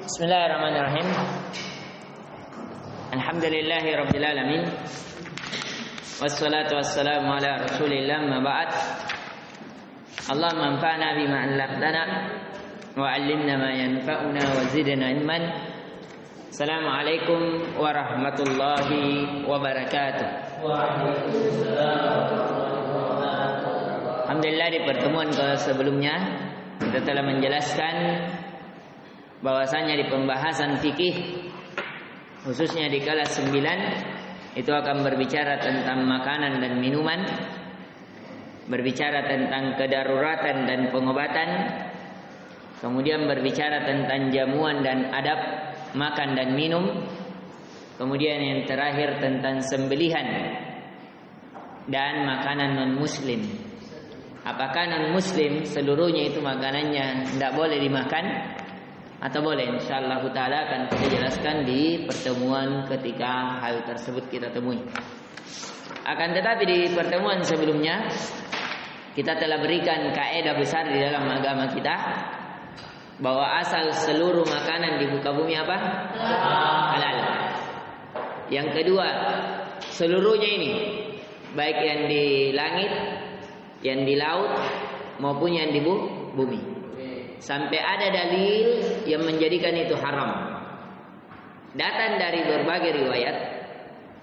Bismillahirrahmanirrahim. Alhamdulillahirabbil alamin. Wassalatu wassalamu ala Rasulillah ma ba'd. Allahumma anfa'na bima 'allamtana wa 'allimna ma yanfa'una wa zidna ilman. Assalamualaikum warahmatullahi wabarakatuh. Alhamdulillah, di pertemuan sebelumnya kita telah menjelaskan bahwasanya di pembahasan fikih khususnya di kelas 9 itu akan berbicara tentang makanan dan minuman, berbicara tentang kedaruratan dan pengobatan, kemudian berbicara tentang jamuan dan adab makan dan minum, kemudian yang terakhir tentang sembelihan dan makanan non muslim. Apakah non muslim seluruhnya itu makanannya tidak boleh dimakan atau boleh? Insyaallah taala akan kita jelaskan di pertemuan ketika hal tersebut kita temui. Akan tetapi di pertemuan sebelumnya kita telah berikan kaidah besar di dalam agama kita bahwa asal seluruh makanan di muka bumi apa? Halal. Yang kedua, seluruhnya ini baik yang di langit, yang di laut maupun yang di bumi. Sampai ada dalil yang menjadikan itu haram. Datang dari berbagai riwayat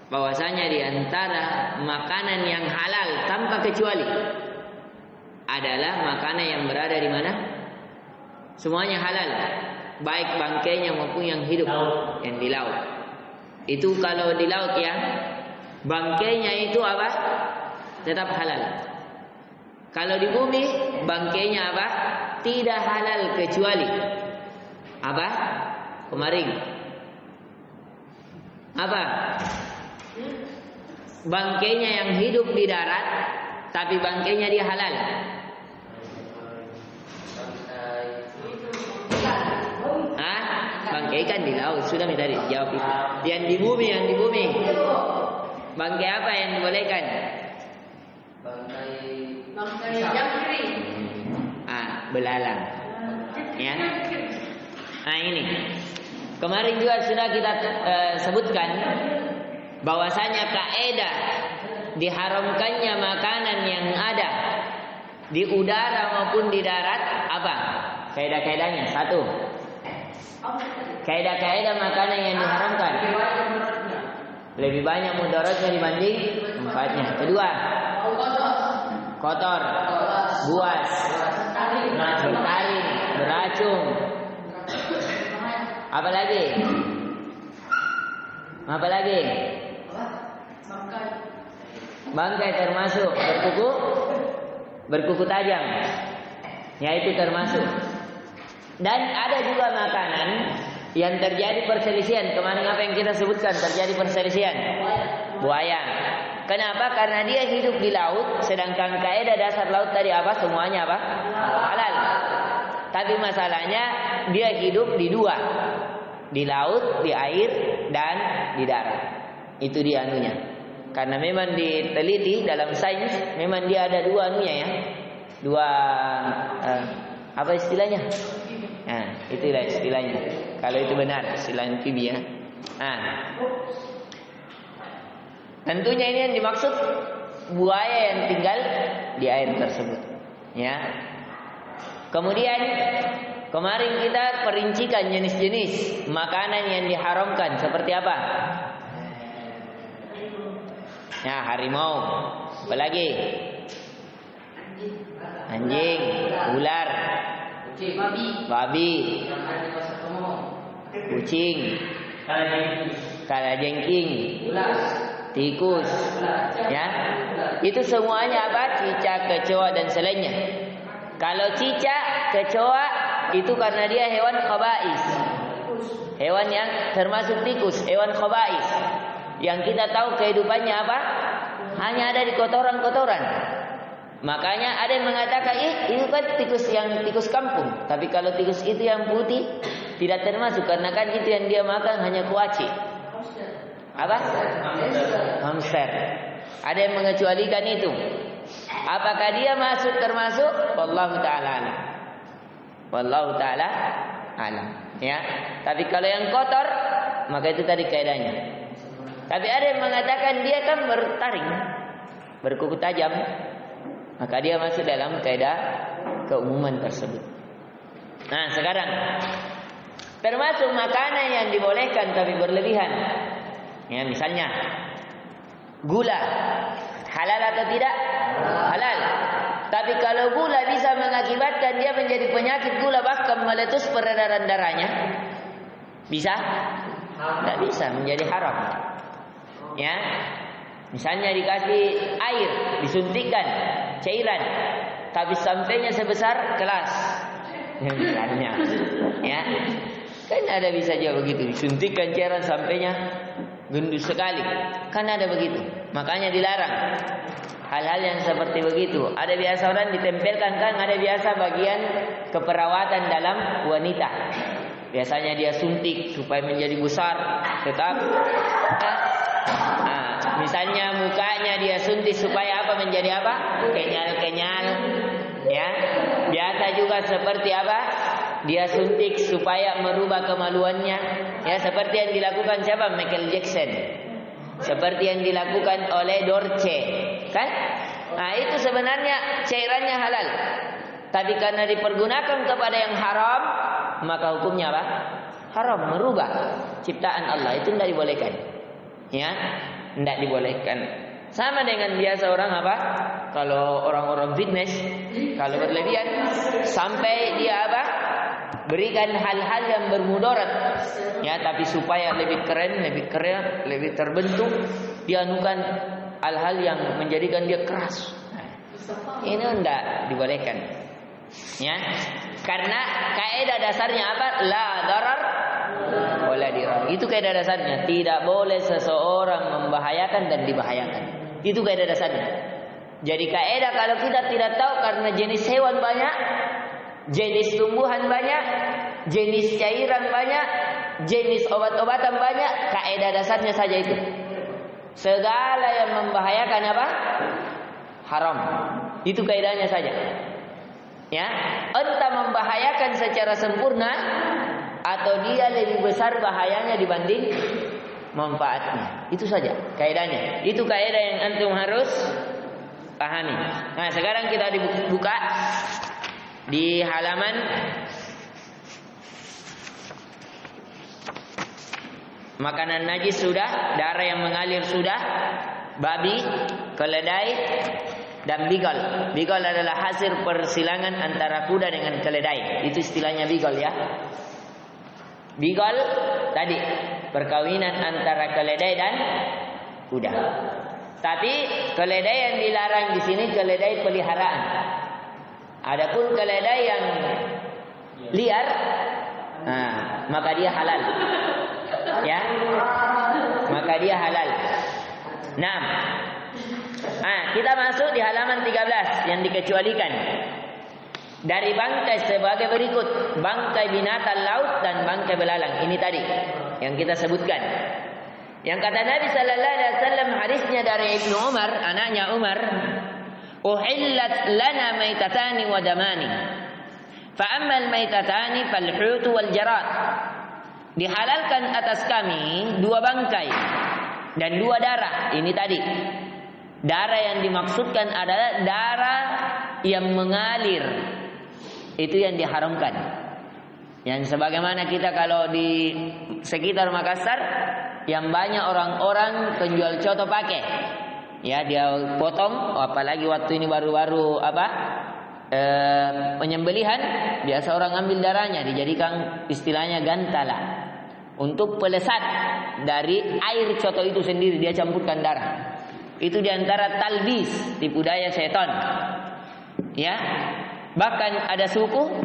bahwasanya di antara makanan yang halal tanpa kecuali adalah makanan yang berada di mana? Semuanya halal, baik bangkainya maupun yang hidup, yang di laut. Itu kalau di laut ya, bangkainya itu apa? Tetap halal. Kalau di bumi bangkainya apa? Tidak halal kecuali apa? Kemarin apa? Bangkainya yang hidup di darat, tapi bangkainya dia halal. Hah? Bangkai kan di laut, sudah minta dijawab itu. Yang di bumi, bangkai apa yang dibolehkan? Bangkai jangkrik. Belalang. Ya. Nah ini. Kemarin juga sudah kita sebutkan bahwasanya kaidah diharamkannya makanan yang ada di udara maupun di darat apa? Kaidah-kaidahnya satu. Kaidah-kaidah makanan yang diharamkan lebih banyak mudaratnya dibanding manfaatnya. Kedua, kotor, buas, bertaring, beracun. Apa lagi? Apa lagi? Bangkai termasuk, berkuku tajam. Ya itu termasuk. Dan ada juga makanan yang terjadi perselisihan. Kemarin apa yang kita sebutkan terjadi perselisihan? Buaya. Kenapa? Karena dia hidup di laut, sedangkan kaidah dasar laut tadi apa? Semuanya apa? Halal. Tapi masalahnya dia hidup di dua, di laut, di air, dan di darat. Itu dia anunya. Karena memang diteliti dalam sains, memang dia ada dua anunya ya, dua apa istilahnya? Nah, itulah istilahnya. Kalau itu benar, istilah amfibi ya. Nah. Tentunya ini yang dimaksud buaya yang tinggal di air tersebut. Ya. Kemudian kemarin kita perincikan jenis-jenis makanan yang diharamkan seperti apa? Ya, harimau. Apalagi? Anjing, ular, babi, kucing, kalajengking, tikus, ya, itu semuanya apa? Cicak, kecoa dan selainnya. Kalau cicak, kecoa itu karena dia hewan khaba'is, hewan yang termasuk tikus, hewan khaba'is. Yang kita tahu kehidupannya apa? Hanya ada di kotoran-kotoran. Makanya ada yang mengatakan, itu kan tikus yang tikus kampung. Tapi kalau tikus itu yang putih tidak termasuk, karena kan itu yang dia makan hanya kuaci. Apa? Hamster. Ada yang mengecualikan itu. Apakah dia masuk termasuk? Wallahu ta'ala alam. Wallahu ta'ala alam. Ya, tapi kalau yang kotor, maka itu tadi kaidahnya. Tapi ada yang mengatakan dia kan bertaring, berkuku tajam, maka dia masuk dalam kaidah keumuman tersebut. Nah, sekarang termasuk makanan yang dibolehkan tapi berlebihan. Ya, misalnya gula, halal atau tidak? Halal. Tapi kalau gula bisa mengakibatkan dia menjadi penyakit gula, bahkan meletus peredaran darahnya, bisa? Tidak bisa, menjadi haram. Ya, misalnya dikasih air, disuntikkan cairan, tapi sampainya sebesar kelas, misalnya, ya, kan ada bisa aja begitu, disuntikkan cairan sampainya gendut sekali, kan ada begitu, makanya dilarang. Hal-hal yang seperti begitu. Ada biasa orang ditempelkan, kan ada biasa bagian keperawatan dalam wanita. Biasanya dia suntik supaya menjadi besar, tetap. Nah, misalnya mukanya dia suntik supaya apa, menjadi apa? Kenyal-kenyal. Ya. Biasa juga seperti apa? Dia suntik supaya merubah kemaluannya. Ya, seperti yang dilakukan siapa? Michael Jackson. Seperti yang dilakukan oleh Dorce, kan? Nah, itu sebenarnya cairannya halal. Tapi karena dipergunakan kepada yang haram, maka hukumnya apa? Haram, merubah ciptaan Allah. Itu tidak dibolehkan. Ya, tidak dibolehkan. Sama dengan biasa orang apa? Kalau orang-orang fitness, kalau berlebihan, sampai dia apa? Berikan hal-hal yang bermudarat, ya, tapi supaya lebih keren, lebih terbentuk, dia anukan hal-hal yang menjadikan dia keras. Ini tidak dibolehkan, ya, karena kaidah dasarnya apa? La darar wala dirar. Itu kaidah dasarnya. Tidak boleh seseorang membahayakan dan dibahayakan. Itu kaidah dasarnya. Jadi kaidah kalau kita tidak tahu, karena jenis hewan banyak, jenis tumbuhan banyak, jenis cairan banyak, jenis obat-obatan banyak, kaidah dasarnya saja itu. Segala yang membahayakan apa? Haram. Itu kaidahnya saja. Ya, entah membahayakan secara sempurna atau dia lebih besar bahayanya dibanding manfaatnya. Itu saja kaidahnya. Itu kaidah yang antum harus pahami. Nah, sekarang kita dibuka di halaman makanan najis sudah, darah yang mengalir sudah, babi, keledai, dan bigal. Bigal adalah hasil persilangan antara kuda dengan keledai. Itu istilahnya bigal, ya. Bigal tadi perkawinan antara keledai dan kuda. Tapi keledai yang dilarang di sini keledai peliharaan. Adapun keledai yang liar, nah, maka dia halal, ya, maka dia halal. Nah, kita masuk di halaman 13 yang dikecualikan. Dari bangkai sebagai berikut: bangkai binatang laut dan bangkai belalang. Ini tadi yang kita sebutkan. Yang kata Nabi Sallallahu Alaihi Wasallam, hadisnya dari Ibnu Umar, anaknya Umar. Uhillat lana maitatani wa damani. Fa ammal maitatani fal hut wal jarad. Dihalalkan atas kami dua bangkai dan dua darah. Ini tadi. Darah yang dimaksudkan adalah darah yang mengalir. Itu yang diharamkan. Yang sebagaimana kita kalau di sekitar Makassar, yang banyak orang-orang penjual coto pakai. Ya, dia potong, apalagi waktu ini baru-baru penyembelihan, biasa orang ambil darahnya, dijadikan istilahnya gantala. Untuk pelesat dari air coto itu sendiri, dia campurkan darah. Itu diantara talbis, tipu daya setan. Ya, bahkan ada suku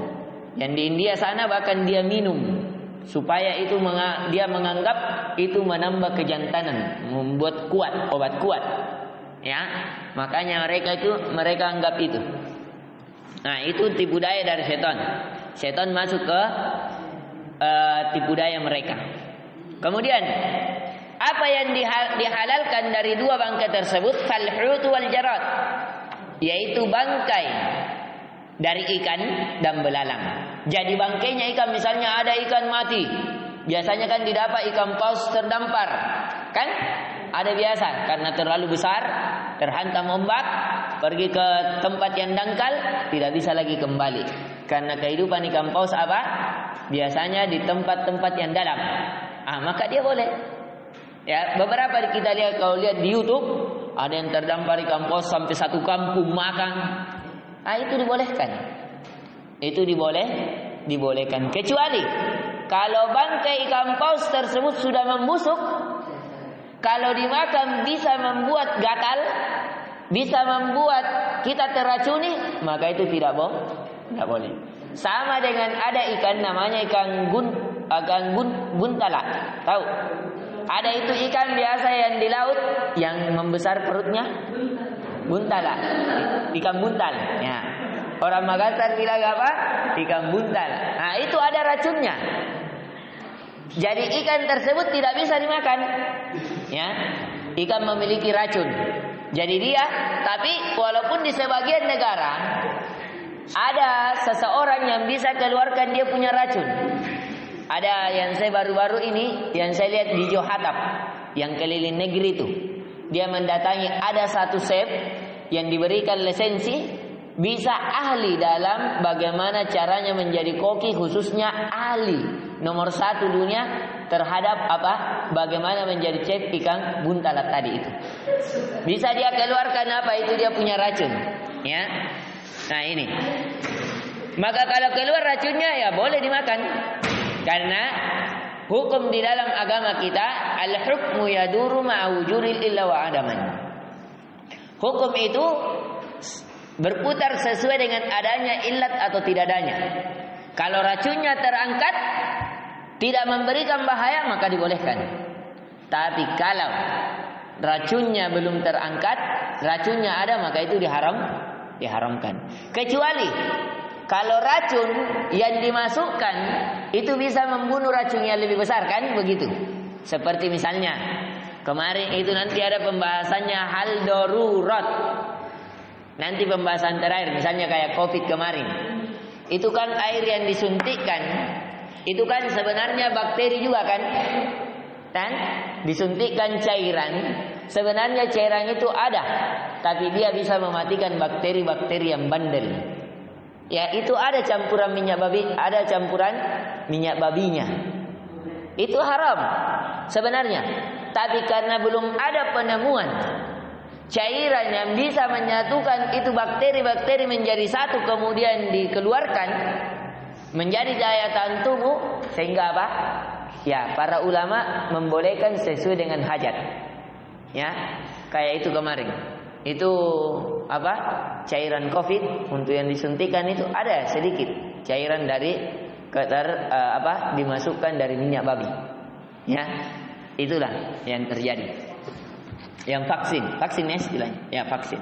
yang di India sana, bahkan dia minum supaya itu dia menganggap itu menambah kejantanan, membuat kuat, obat kuat. Ya, makanya mereka anggap itu. Nah, itu tipu daya dari setan. Setan masuk ke tipu daya mereka. Kemudian apa yang dihalalkan dari dua bangkai tersebut? Fal-hut wal jarad, yaitu bangkai dari ikan dan belalang. Jadi bangkainya ikan, misalnya ada ikan mati, biasanya kan didapat ikan paus terdampar, kan? Ada biasa karena terlalu besar, terhantam ombak, pergi ke tempat yang dangkal, tidak bisa lagi kembali. Karena kehidupan ikan paus apa? Biasanya di tempat-tempat yang dalam. Maka dia boleh. Ya, beberapa kita lihat, kalau lihat di YouTube, ada yang terdampar ikan paus sampai satu kampung makan. Itu dibolehkan. Itu dibolehkan. Kecuali kalau bangkai ikan paus tersebut sudah membusuk, kalau dimakan bisa membuat gatal, bisa membuat kita terracuni, maka itu tidak boleh. Sama dengan ada ikan namanya ikan buntala. Tahu? Ada itu ikan biasa yang di laut yang membesar perutnya, buntala, ikan buntal. Ya. Orang Makassar bilang apa? Ikan buntal. Itu ada racunnya. Jadi ikan tersebut tidak bisa dimakan. Ya, ikan memiliki racun. Jadi tapi walaupun di sebagian negara ada seseorang yang bisa keluarkan dia punya racun. Ada yang saya baru-baru ini yang saya lihat di Johadap, yang keliling negeri itu. Dia mendatangi, ada satu chef yang diberikan lisensi, bisa ahli dalam bagaimana caranya menjadi koki, khususnya ahli nomor 1 dunia terhadap bagaimana menjadi chef ikan buntalat tadi itu. Bisa dia keluarkan apa itu dia punya racun, ya. Nah ini. Maka kalau keluar racunnya ya boleh dimakan. Karena hukum di dalam agama kita, al-hukmu yaduru ma'a wujudil illa wa adaman. Hukum itu berputar sesuai dengan adanya ilat atau tidak adanya. Kalau racunnya terangkat, tidak memberikan bahaya, maka dibolehkan. Tapi kalau racunnya belum terangkat, racunnya ada, maka itu diharamkan. Kecuali kalau racun yang dimasukkan itu bisa membunuh racun yang lebih besar, kan begitu. Seperti misalnya kemarin itu nanti ada pembahasannya hal darurat. Nanti pembahasan terakhir, misalnya kayak COVID kemarin. Itu kan air yang disuntikkan, itu kan sebenarnya bakteri juga kan? Dan disuntikkan cairan, sebenarnya cairan itu ada, tapi dia bisa mematikan bakteri-bakteri yang bandel. Ya, itu ada campuran minyak babi, ada campuran minyak babinya. Itu haram sebenarnya. Tapi karena belum ada penemuan cairan yang bisa menyatukan itu bakteri-bakteri menjadi satu kemudian dikeluarkan menjadi daya tahan tubuh, sehingga apa? Ya, para ulama membolehkan sesuai dengan hajat. Ya, kayak itu kemarin. Itu cairan COVID untuk yang disuntikan itu ada sedikit cairan dari dimasukkan dari minyak babi. Ya, itulah yang terjadi. Yang vaksin ya istilahnya, ya vaksin.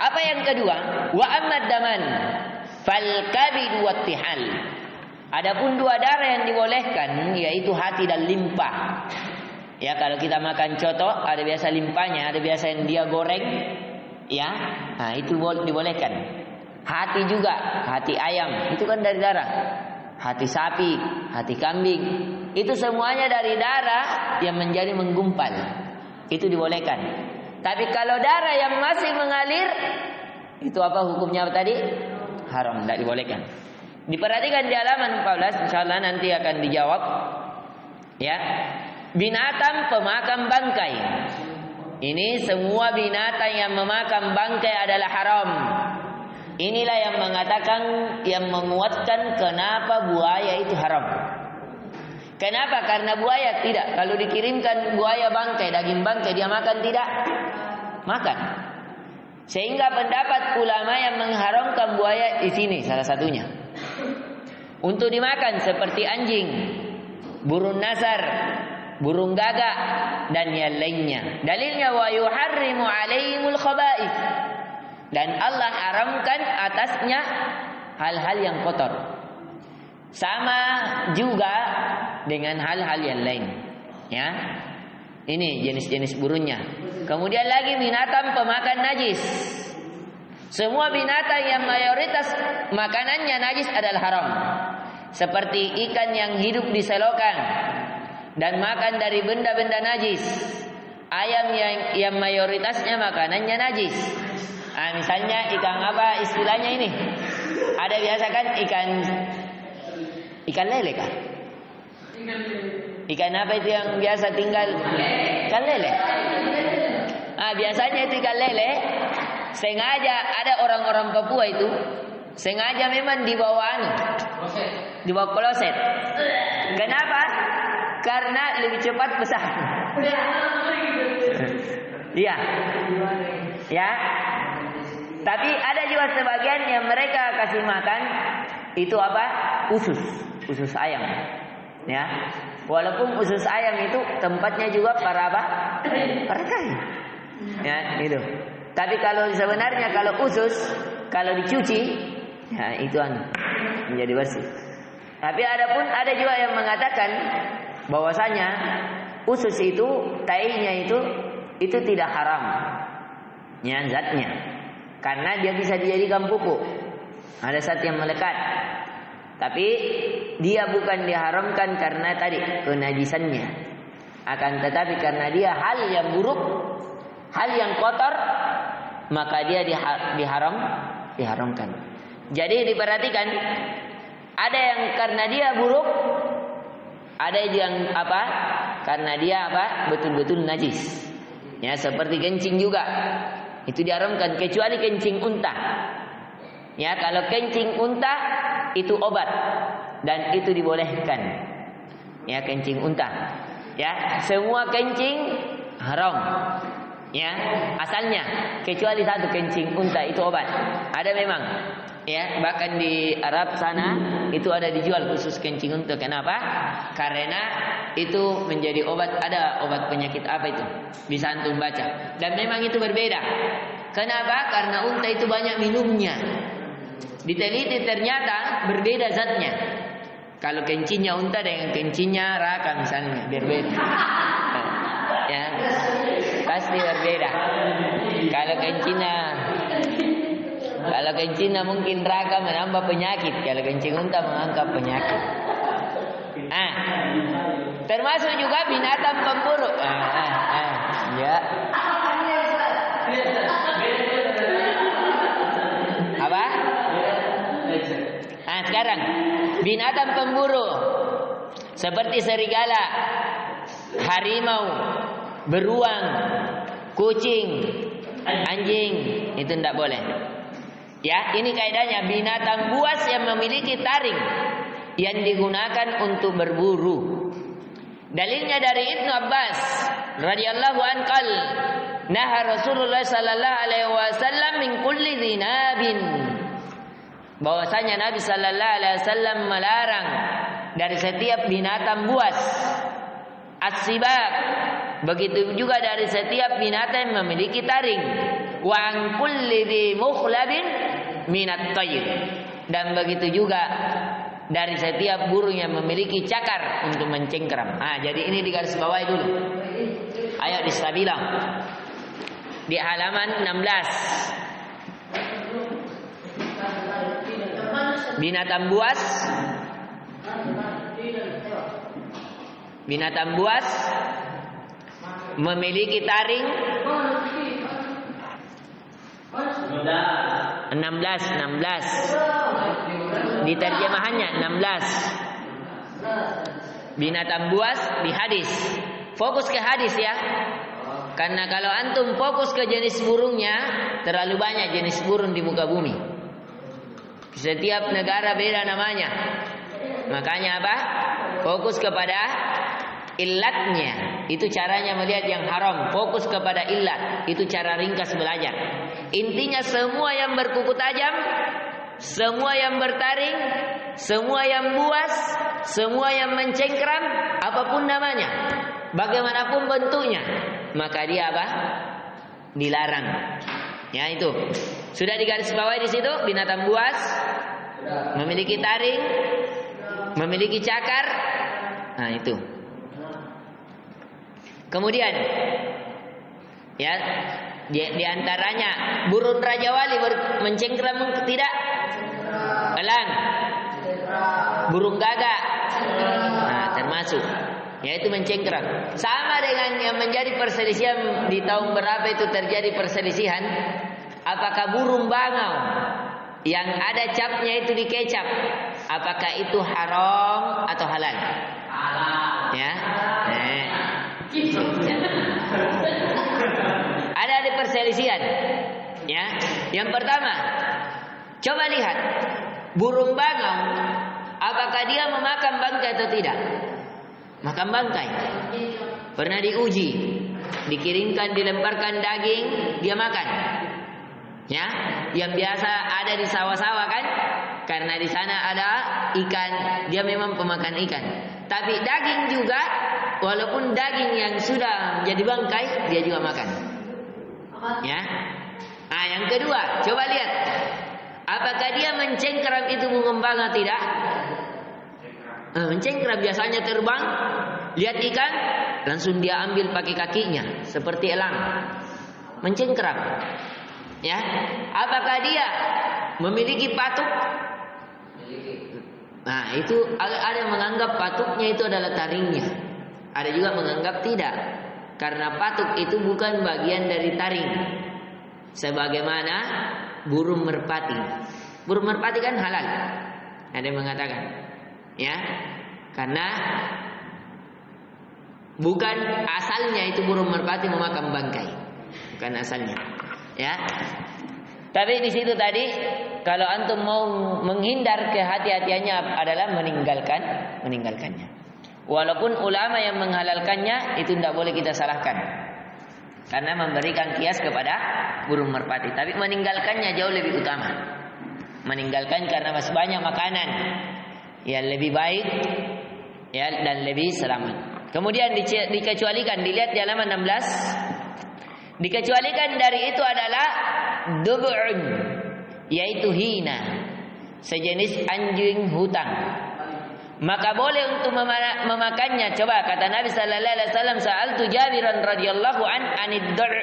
Apa yang kedua? Wa ammad daman fal kabid wa tihal. Adapun 2 darah yang dibolehkan yaitu hati dan limpa. Ya, kalau kita makan coto ada biasa limpanya, ada biasa yang dia goreng, ya. Itu dibolehkan. Hati juga, hati ayam itu kan dari darah. Hati sapi, hati kambing, itu semuanya dari darah yang menjadi menggumpal. Itu dibolehkan. Tapi kalau darah yang masih mengalir, itu apa hukumnya tadi? Haram, tidak dibolehkan. Diperhatikan di halaman 14, insyaallah nanti akan dijawab. Ya. Binatang pemakan bangkai. Ini semua binatang yang memakan bangkai adalah haram. Inilah yang mengatakan, yang menguatkan kenapa buaya itu haram. Kenapa? Karena buaya tidak. Kalau dikirimkan buaya bangkai, daging bangkai, dia makan tidak? Makan. Sehingga pendapat ulama yang mengharamkan buaya di sini salah satunya. Untuk dimakan seperti anjing, burung nasar, burung gagak, dan yang lainnya. Dalilnya wa yuharrimu alaihimul khaba'ith. Dan Allah haramkan atasnya hal-hal yang kotor. Sama juga dengan hal-hal yang lain. Ya. Ini jenis-jenis burungnya. Kemudian lagi binatang pemakan najis. Semua binatang yang mayoritas makanannya najis adalah haram. Seperti ikan yang hidup di selokan dan makan dari benda-benda najis. Ayam yang mayoritasnya makanannya najis. Misalnya ikan apa istilahnya ini? Ada biasa kan ikan lele kah? Ikan apa itu yang biasa tinggal? Ikan lele. Biasanya itu ikan lele. Sengaja ada orang-orang Papua itu sengaja memang dibawa kloset. Kenapa? Karena lebih cepat besar. Iya. Ya. Tapi ada juga sebagian yang mereka kasih makan itu apa? Usus ayam. Ya. Walaupun usus ayam itu tempatnya juga para apa? Para kain. Ya, itu. Tapi kalau sebenarnya kalau usus kalau dicuci, ya itu menjadi bersih. Tapi ada juga yang mengatakan bahwasanya usus itu tainya itu tidak haram, ya zatnya, karena dia bisa dijadikan pupuk. Ada zat yang melekat, tapi dia bukan diharamkan karena tadi kenajisannya. Akan tetapi karena dia hal yang buruk, hal yang kotor, maka dia diharamkan. Jadi diperhatikan, ada yang karena dia buruk, ada yang apa? Karena dia apa? Betul-betul najis. Ya, seperti kencing juga. Itu diharamkan kecuali kencing unta. Ya, kalau kencing unta itu obat dan itu dibolehkan. Ya, kencing unta. Ya, semua kencing haram. Ya, asalnya kecuali satu kencing unta itu obat. Ada memang. Ya, bahkan di Arab sana itu ada dijual khusus kencing unta. Kenapa? Karena itu menjadi obat. Ada obat penyakit apa itu? Bisa antum baca. Dan memang itu berbeda. Kenapa? Karena unta itu banyak minumnya. Diteliti ternyata berbeda zatnya. Kalau kencingnya unta dengan kencingnya raka misalnya berbeda. Ya, pasti berbeda. Kalau kencingnya mungkin raka menambah penyakit. Kalau kencing unta mengangkat penyakit. Termasuk juga binatang pemburu. Ya. Apa? Sekarang binatang pemburu seperti serigala, harimau, beruang, kucing, anjing itu tidak boleh. Ya, ini kaidahnya binatang buas yang memiliki taring yang digunakan untuk berburu. Dalilnya dari Ibnu Abbas radhiyallahu anhu, naha Rasulullah sallallahu alaihi wasallam min kulli dhinabin. Bahwasanya Nabi sallallahu alaihi wasallam melarang dari setiap binatang buas. As-sibab, begitu juga dari setiap binatang yang memiliki taring. Wa an kulli dhi mukhlabin minat tayr, dan begitu juga dari setiap burung yang memiliki cakar untuk mencengkeram. Jadi ini digarisbawahi dulu. Ayo distabilang di halaman 16. Binatang buas memiliki taring 16 di terjemahannya 16. Binatang buas di hadis. Fokus ke hadis ya. Karena kalau antum fokus ke jenis burungnya, terlalu banyak jenis burung di muka bumi. Setiap negara beda namanya. Makanya apa? Fokus kepada illatnya. Itu caranya melihat yang haram. Fokus kepada illat. Itu cara ringkas belajar. Intinya semua yang berkuku tajam, semua yang bertaring, semua yang buas, semua yang mencengkram, apapun namanya, bagaimanapun bentuknya, maka dia apa? Dilarang. Ya, itu sudah digarisbawahi di situ. Binatang buas memiliki taring, memiliki cakar. Itu. Kemudian ya, Di antaranya burung Raja Wali mencengkram tidak? Elang. Burung gagak. Nah, termasuk. Yaitu mencengkram. Sama dengan yang menjadi perselisihan di tahun berapa itu terjadi perselisihan. Apakah burung bangau yang ada capnya itu dikecap, apakah itu haram atau halal? Halal. Ya. Ada perselisihan. Ya. Yang pertama, coba lihat burung bangau, apakah dia memakan bangkai atau tidak? Makan bangkai. Pernah diuji, dikirimkan, dilemparkan daging, dia makan. Ya, yang biasa ada di sawah-sawah kan? Karena di sana ada ikan, dia memang pemakan ikan. Tapi daging juga, walaupun daging yang sudah jadi bangkai, dia juga makan. Ya. Nah, yang kedua, coba lihat. Apakah dia mencengkeram itu mengembang atau tidak? Mencengkeram, biasanya terbang, lihat ikan, langsung dia ambil pakai kakinya, seperti elang. Mencengkeram. Ya, apakah dia memiliki patuk? Nah, itu ada yang menganggap patuknya itu adalah taringnya. Ada juga menganggap tidak, karena patuk itu bukan bagian dari taring. Sebagaimana burung merpati. Burung merpati kan halal. Ada yang mengatakan, ya, karena bukan asalnya itu burung merpati memakan bangkai, bukan asalnya. Ya, tapi di situ tadi kalau antum mau menghindar, kehati-hatiannya adalah meninggalkannya. Walaupun ulama yang menghalalkannya itu tidak boleh kita salahkan, karena memberikan kias kepada burung merpati. Tapi meninggalkannya jauh lebih utama. Meninggalkan karena masih banyak makanan yang lebih baik, ya, dan lebih selamat. Kemudian dikecualikan, dilihat di halaman 16. Dikecualikan dari itu adalah dub'un, yaitu hina, sejenis anjing hutan. Maka boleh untuk memakannya. Coba kata Nabi sallallahu alaihi wasallam, sa'altu Jabiran radhiyallahu anid dur'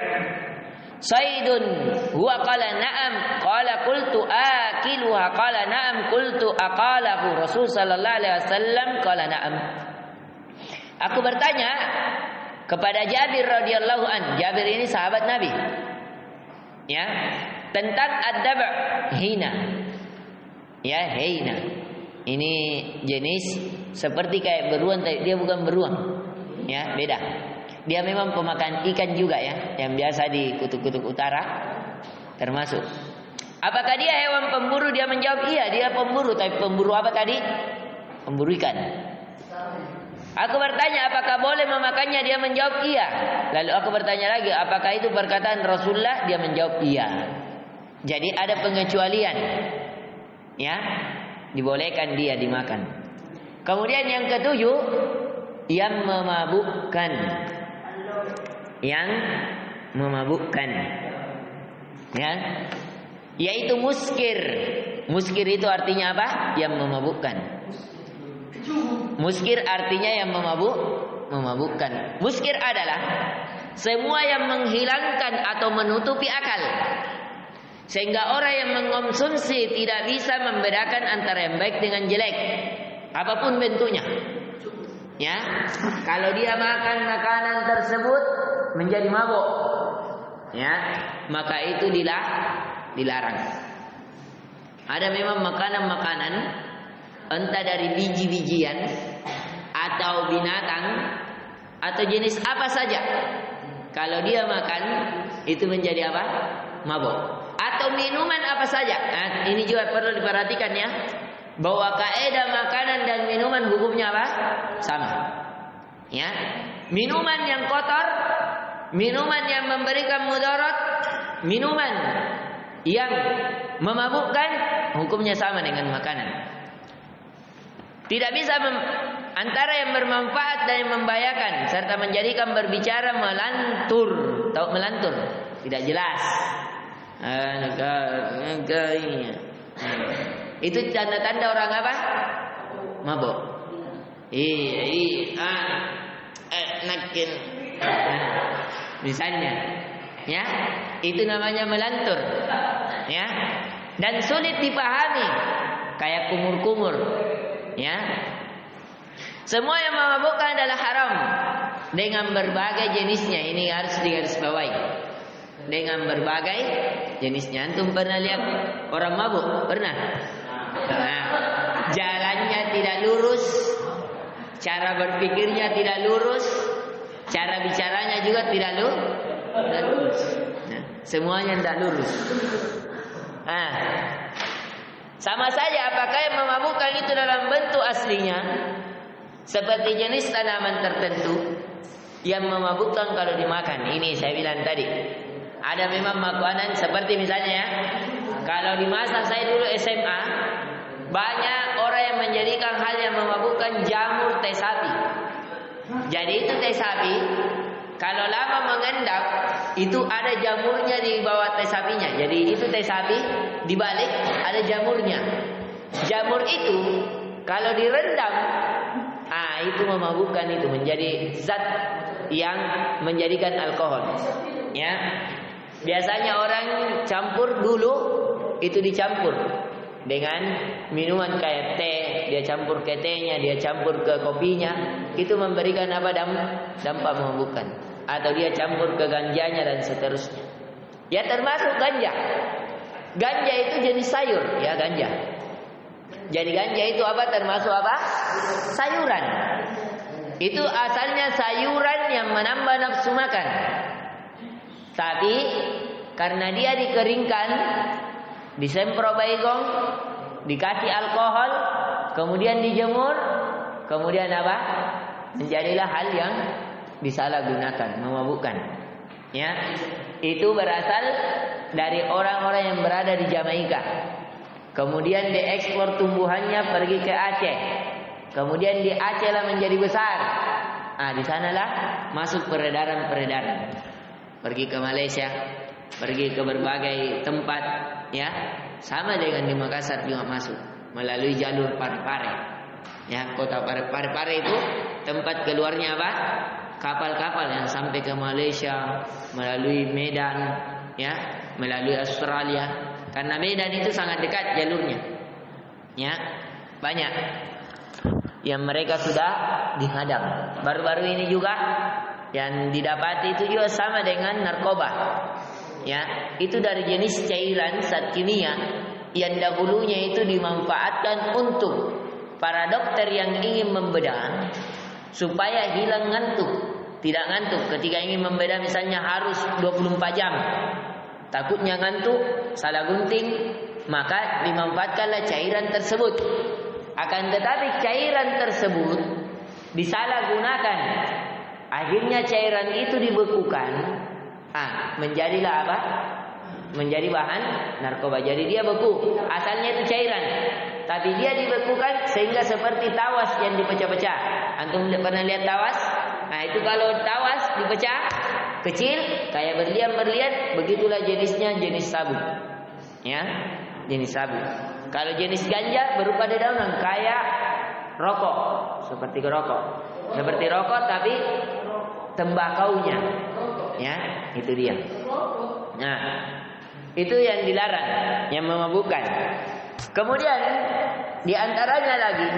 saydun huwa qala na'am qala qultu akiluha qala na'am qultu aqalahu Rasul sallallahu alaihi wasallam qala na'am. Aku bertanya kepada Jabir radhiyallahu an. Jabir ini sahabat Nabi. Ya, tentang ad-dab' hina. Ya, hina. Ini jenis seperti kayak beruang, tapi dia bukan beruang. Ya, beda. Dia memang pemakan ikan juga ya, yang biasa di kutub-kutub utara termasuk. Apakah dia hewan pemburu? Dia menjawab iya, dia pemburu. Tapi pemburu apa tadi? Pemburu ikan. Aku bertanya apakah boleh memakannya, dia menjawab iya. Lalu aku bertanya lagi, apakah itu perkataan Rasulullah? Dia menjawab iya. Jadi ada pengecualian. Ya, dibolehkan dia dimakan. Kemudian yang ketujuh, yang memabukkan. Yang memabukkan. Ya. Yaitu muskir. Muskir itu artinya apa? Yang memabukkan. Muskir artinya yang memabukkan. Muskir adalah semua yang menghilangkan atau menutupi akal, sehingga orang yang mengkonsumsi tidak bisa membedakan antara yang baik dengan jelek, apapun bentuknya. Ya, kalau dia makan makanan tersebut menjadi mabuk, ya, maka itu dilarang. Ada memang makanan-makanan entah dari biji-bijian atau binatang atau jenis apa saja, kalau dia makan itu menjadi apa? Mabuk. Atau minuman apa saja. Nah, ini juga perlu diperhatikan ya, bahwa kaidah makanan dan minuman hukumnya apa? Sama. Ya, minuman yang kotor, minuman yang memberikan mudarat, minuman yang memabukkan, hukumnya sama dengan makanan. Tidak bisa antara yang bermanfaat dan yang membahayakan, serta menjadikan berbicara melantur. Tahu melantur? Tidak jelas. Itu tanda-tanda orang apa? Mabuk. Nakin. Misalnya, Ya, itu namanya melantur. Ya. Dan sulit dipahami, kayak kumur-kumur. Ya. Semua yang memabukkan adalah haram dengan berbagai jenisnya. Ini harus digarisbawahi. Dengan berbagai jenisnya. Antum pernah lihat orang mabuk? Pernah? Nah, jalannya tidak lurus, cara berpikirnya tidak lurus, cara bicaranya juga tidak lurus. Nah, semuanya tidak lurus. Nah, sama saja apakah yang memabukkan itu dalam bentuk aslinya seperti jenis tanaman tertentu yang memabukkan kalau dimakan. Ini saya bilang tadi. Ada memang makanan seperti misalnya ya, kalau di masa saya dulu SMA, banyak orang yang menjadikan hal yang memabukkan jamur teh sapi. Jadi itu teh sapi, kalau lama mengendap, itu ada jamurnya di bawah teh sapinya. Jadi itu teh sapi, dibalik ada jamurnya. Jamur itu kalau direndam, itu memabukkan, itu menjadi zat yang menjadikan alkohol. Ya, biasanya orang campur dulu itu dicampur dengan minuman kayak teh, dia campur ke tehnya, dia campur ke kopinya, itu memberikan apa dampak memabukkan. Atau dia campur ke ganjanya dan seterusnya. Ya termasuk ganja. Ganja itu jenis sayur, ya ganja. Jadi ganja itu apa? Termasuk apa? Sayuran. Itu asalnya sayuran yang menambah nafsu makan. Tapi karena dia dikeringkan, disemprot baygon, dikasih alkohol, kemudian dijemur, kemudian apa? Menjadilah hal yang disalahgunakan, memabukkan. Ya, itu berasal dari orang-orang yang berada di Jamaika. Kemudian diekspor tumbuhannya pergi ke Aceh. Kemudian di Aceh lah menjadi besar. Di sanalah masuk peredaran-peredaran. Pergi ke Malaysia, pergi ke berbagai tempat, ya. Sama dengan di Makassar juga masuk melalui jalur Parepare. Ya, kota Parepare itu tempat keluarnya apa? Kapal-kapal yang sampai ke Malaysia, melalui Medan, ya, melalui Australia. Karena Medan itu sangat dekat jalurnya. Ya, banyak yang mereka sudah dihadang. Baru-baru ini juga yang didapati itu juga sama dengan narkoba. Ya, itu dari jenis cairan zat kimia yang dahulunya itu dimanfaatkan untuk para dokter yang ingin membedah supaya hilang ngantuk. Tidak ngantuk ketika ingin membedah, misalnya harus 24 jam. Takutnya ngantuk, salah gunting, maka dimanfaatkanlah cairan tersebut. Akan tetapi cairan tersebut disalahgunakan. Akhirnya cairan itu dibekukan. Menjadilah apa? Menjadi bahan narkoba. Jadi dia beku. Asalnya itu cairan, tapi dia dibekukan sehingga seperti tawas yang dipecah-pecah. Antum pernah lihat tawas? Itu kalau tawas dipecah kecil kayak berlian-berlian, begitulah jenisnya, jenis sabu. Ya, jenis sabu. Kalau jenis ganja berupa dedaunan kayak rokok, seperti rokok. Seperti rokok tapi tembakaunya. Ya, itu dia. Nah, itu yang dilarang, yang memabukkan. Kemudian di antaranya lagi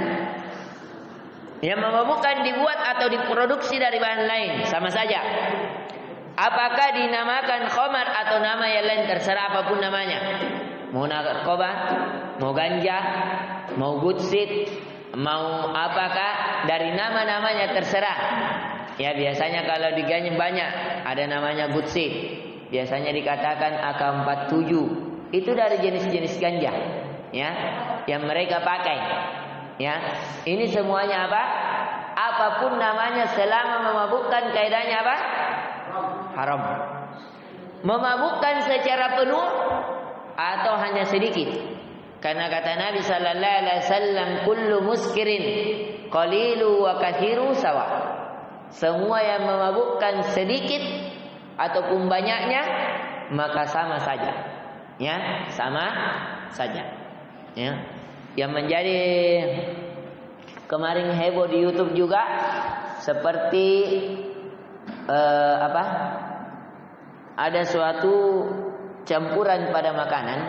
yang memabukkan dibuat atau diproduksi dari bahan lain, sama saja. Apakah dinamakan khamar atau nama yang lain, terserah apapun namanya. Mau narkoba, mau ganja, mau gutsit, mau apakah, dari nama-namanya terserah. Ya, biasanya kalau di ganja banyak ada namanya gutsit. Biasanya dikatakan AK47. Itu dari jenis-jenis ganja, ya, yang mereka pakai. Ya, ini semuanya apa? Apapun namanya selama memabukkan, kaidahnya apa? Haram. Memabukkan secara penuh atau hanya sedikit. Karena kata Nabi sallallahu alaihi wasallam, kullu muskirin qalilu wa kathiru sawa. Semua yang memabukkan sedikit ataupun banyaknya maka sama saja. Ya, sama saja. Ya. Yang menjadi kemarin heboh di YouTube juga seperti ada suatu campuran pada makanan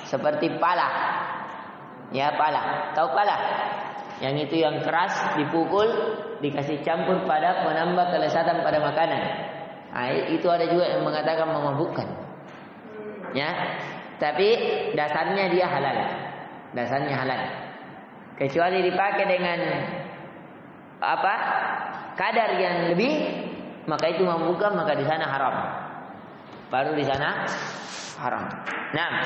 seperti pala. Ya, pala. Tahu pala? Yang itu yang keras dipukul, dikasih campur pada penambah kelezatan pada makanan. Nah, itu ada juga yang mengatakan memabukkan. Ya. Tapi dasarnya dia halal. Dasarnya halal. Kecuali dipakai dengan apa? Kadar yang lebih, maka itu memabukkan, maka di sana haram. Baru di sana haram. Nah,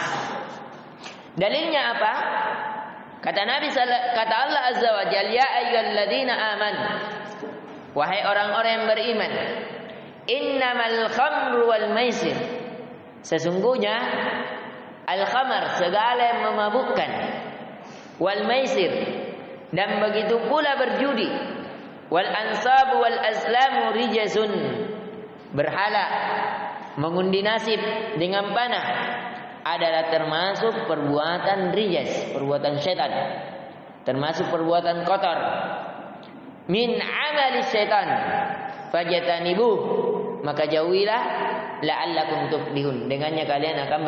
dalilnya apa? Kata Allah Azza wa Jalla, ya ayyuhalladzina amanu, wahai orang-orang yang beriman, innamal khamru wal maisir, sesungguhnya al-khamar segala yang memabukkan, wal maisir dan begitu pula berjudi, wal ansab wal azlamu rijazun, berhala, mengundi nasib dengan panah adalah termasuk perbuatan rijas, perbuatan syaitan, termasuk perbuatan kotor. Min amali syaitan fajtanibu, maka jauhilah la'allakum tuflihun, dengannya kalian akan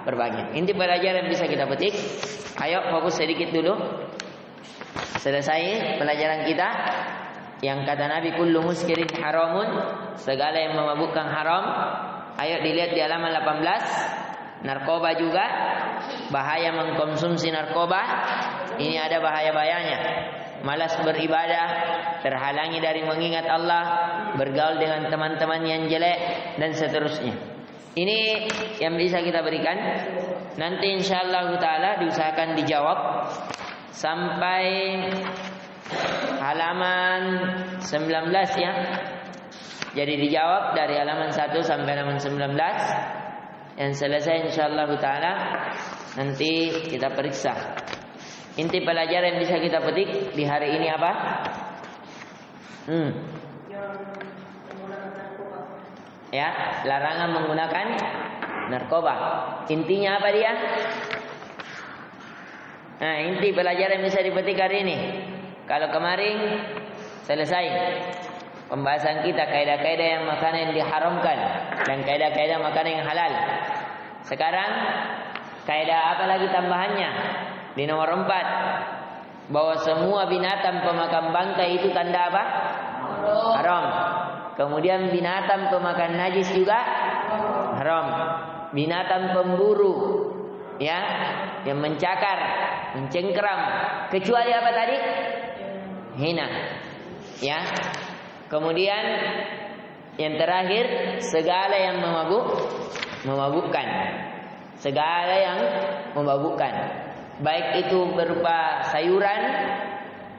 berbahagia. Inti pelajaran bisa kita petik. Ayo fokus sedikit dulu. Selesai pelajaran kita yang kata Nabi kullu muskirin haramun, segala yang memabukkan haram. Ayo dilihat di halaman 18. Narkoba juga, bahaya mengkonsumsi narkoba. Ini ada bahaya-bahayanya. Malas beribadah, terhalangi dari mengingat Allah, bergaul dengan teman-teman yang jelek, dan seterusnya. Ini yang bisa kita berikan. Nanti insyaallah ta'ala diusahakan dijawab sampai halaman 19 ya. Jadi dijawab dari halaman 1 sampai halaman 19. Yang selesai insyaallah ta'ala nanti kita periksa. Inti pelajaran yang bisa kita petik di hari ini apa? Ya, larangan menggunakan narkoba. Intinya apa dia? Nah, inti pelajaran yang bisa dipetik hari ini. Kalau kemarin selesai pembahasan kita kaidah-kaidah yang makanan yang diharamkan dan kaidah-kaidah makanan yang halal. Sekarang kaidah apa lagi tambahannya? Di nomor 4, bahwa semua binatang pemakan bangkai itu tanda apa? Haram. Kemudian binatang pemakan najis juga haram. Binatang pemburu ya, yang mencakar, mencengkeram, kecuali apa tadi? Hina. Ya. Kemudian yang terakhir, segala yang memabukkan. Segala yang memabukkan. Baik itu berupa sayuran,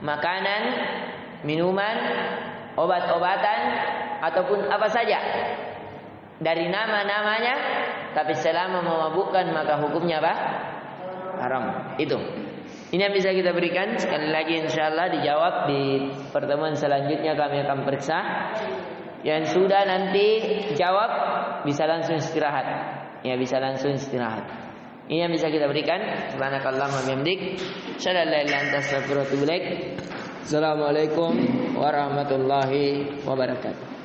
makanan, minuman, obat-obatan, ataupun apa saja. Dari nama-namanya, tapi selama memabukkan maka hukumnya apa? Haram. Itu. Ini yang bisa kita berikan. Sekali lagi insyaallah dijawab di pertemuan selanjutnya, kami akan periksa. Yang sudah nanti jawab bisa langsung istirahat. Ya, bisa langsung istirahat. Ini yang bisa kita berikan. Subhanakallahumma wa bihamdik, asyhadu an la ilaha illa anta astaghfiruka wa atubu ilaik. Assalamualaikum warahmatullahi wabarakatuh.